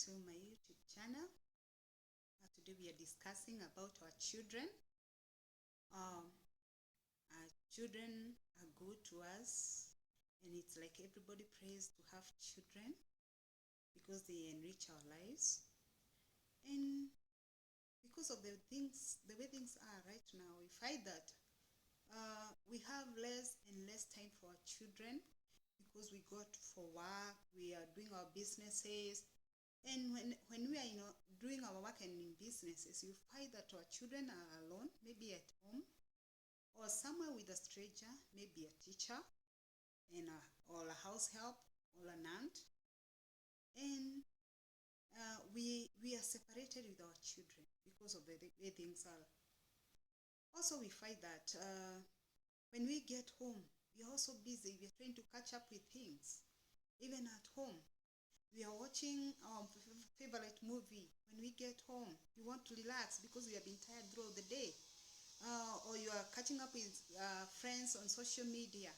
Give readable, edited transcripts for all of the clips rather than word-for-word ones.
to my YouTube channel. Today we are discussing about our children. Our children are good to us, and it's like everybody prays to have children because they enrich our lives. And because of the way things are right now, we find that we have less and less time for our children because we go for work, we are doing our businesses. And when we are doing our work and in businesses, you find that our children are alone, maybe at home or somewhere with a stranger, maybe a teacher and or a house help or an aunt. And we are separated with our children because of the way things are. Also, we find that when we get home, we are also busy. We are trying to catch up with things. Even at home, we are watching our favorite movie. When we get home, we want to relax because we have been tired throughout the day. Or you are catching up with friends on social media.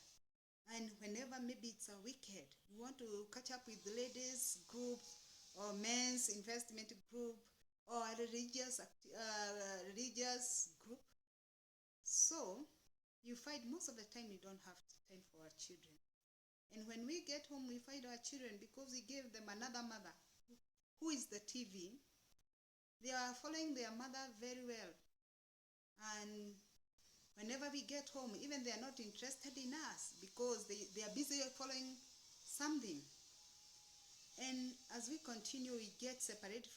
And whenever maybe it's a weekend, you want to catch up with the ladies group or men's investment group or religious group. So you find most of the time we don't have time for our children. And when we get home, we find our children, because we gave them another mother, who is the TV, they are following their mother very well. And whenever we get home, even they are not interested in us because they are busy following something. And as we continue, we get separated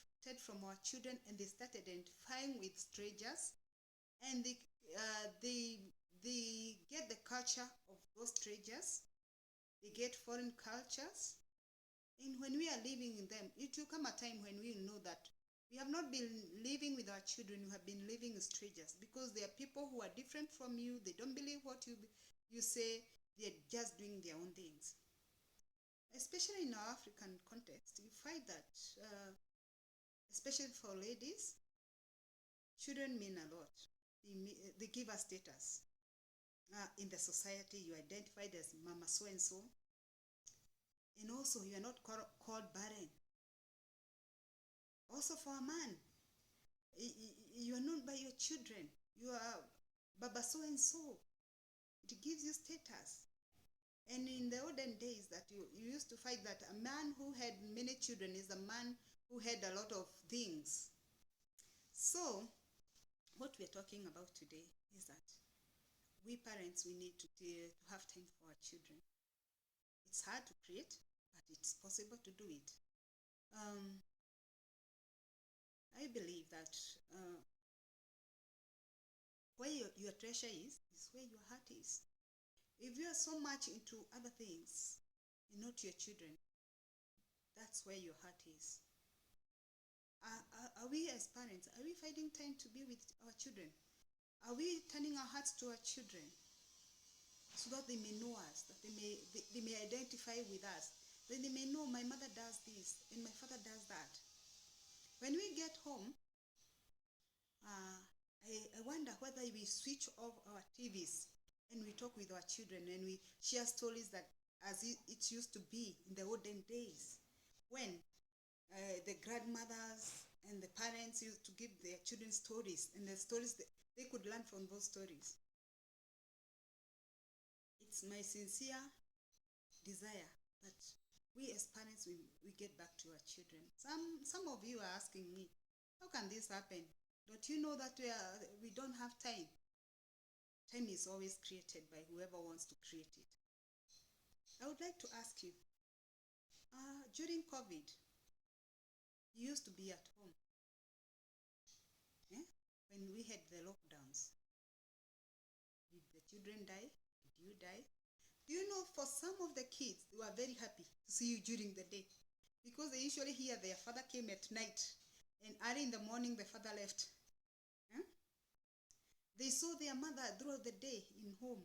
from our children, and they start identifying with strangers, and they get the culture of those strangers. They get foreign cultures. And when we are living in them, it will come a time when we know that we have not been living with our children, we have been living as strangers, because there are people who are different from you. They don't believe what you say. They're just doing their own things. Especially in our African context, you find that, especially for ladies, children mean a lot. They give us status. In the society, you identified as Mama so-and-so. And also, you are not called barren. Also, for a man, you are known by your children. You are Baba so-and-so. It gives you status. And in the olden days, that you used to find that a man who had many children is a man who had a lot of things. So, what we're talking about today is that we parents, we need to have time for our children. It's hard to create, but it's possible to do it. I believe that where your treasure is where your heart is. If you are so much into other things and not your children, that's where your heart is. Are we as parents, are we finding time to be with our children? Are we turning our hearts to our children so that they may know us, that they may identify with us, that they may know my mother does this and my father does that? When we get home, I wonder whether we switch off our TVs and we talk with our children and we share stories that as it used to be in the olden days, when the grandmothers and the parents used to give their children stories, and the stories they could learn from those stories. It's my sincere desire that we as parents, we get back to our children. Some of you are asking me, how can this happen? Don't you know that we don't have time? Time is always created by whoever wants to create it. I would like to ask you, during COVID, you used to be at home. When we had the lockdowns, did the children die? Did you die? Do you know, for some of the kids, they were very happy to see you during the day, because they usually hear their father came at night and early in the morning the father left. They saw their mother throughout the day in home.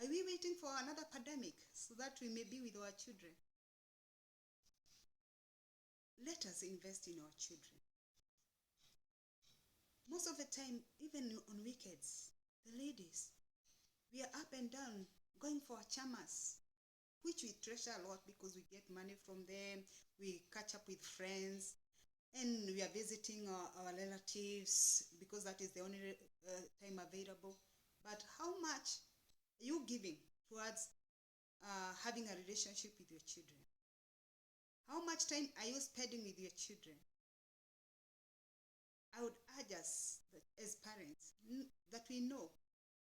Are we waiting for another pandemic so that we may be with our children? Let us invest in our children. Most of the time, even on weekends, the ladies, we are up and down going for chamas. which we treasure a lot because we get money from them, we catch up with friends, and we are visiting our relatives because that is the only time available. But how much are you giving towards having a relationship with your children? How much time are you spending with your children? I would urge us that as parents that we know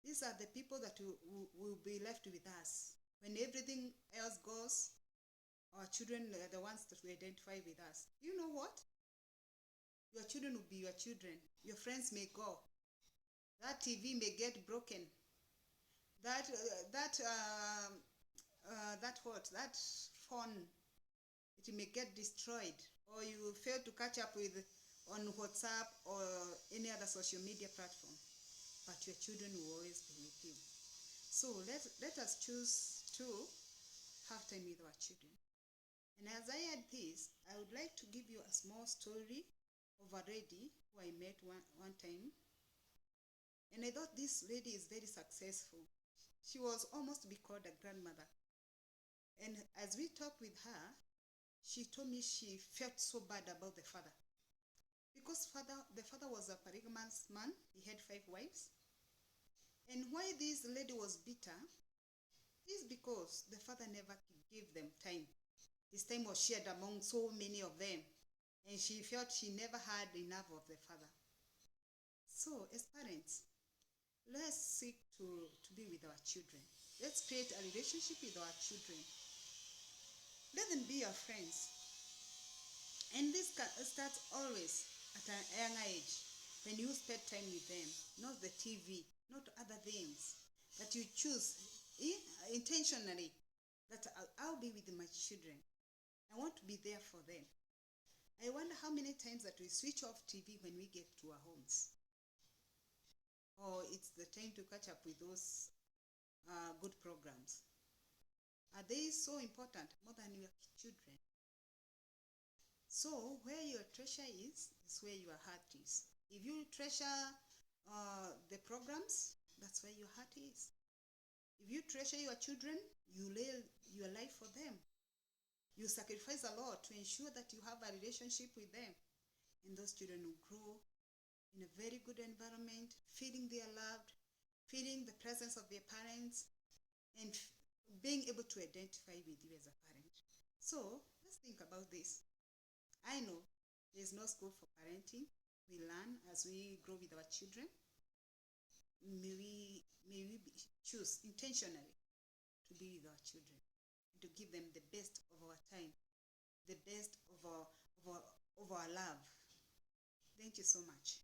these are the people that will be left with us. When everything else goes, our children are the ones that we identify with us. You know what? Your children will be your children. Your friends may go. That TV may get broken. That phone, it may get destroyed, or you fail to catch up with on WhatsApp or any other social media platform. But your children will always be with you. So let us choose to have time with our children. And as I add this, I would like to give you a small story of a lady who I met one time. And I thought this lady is very successful. She was almost to be called a grandmother. And as we talked with her, she told me she felt so bad about the father. Because the father was a polygamous man. He had 5 wives. And why this lady was bitter is because the father never gave them time. His time was shared among so many of them. And she felt she never had enough of the father. So as parents, let's seek to be with our children. Let's create a relationship with our children. Let them be your friends. And this starts always at a young age, when you spend time with them, not the TV, not other things, that you choose intentionally that I'll be with my children. I want to be there for them. I wonder how many times that we switch off TV when we get to our homes. Or it's the time to catch up with those good programs. Are they so important more than your children? So where your treasure is where your heart is. If you treasure the programs, that's where your heart is. If you treasure your children, you lay your life for them. You sacrifice a lot to ensure that you have a relationship with them. And those children will grow in a very good environment, feeling they are loved, feeling the presence of their parents, and being able to identify with you as a parent. So let's think about this. I know there's no school for parenting. We learn as we grow with our children. May we choose intentionally to be with our children and to give them the best of our time, the best of our love. Thank you so much.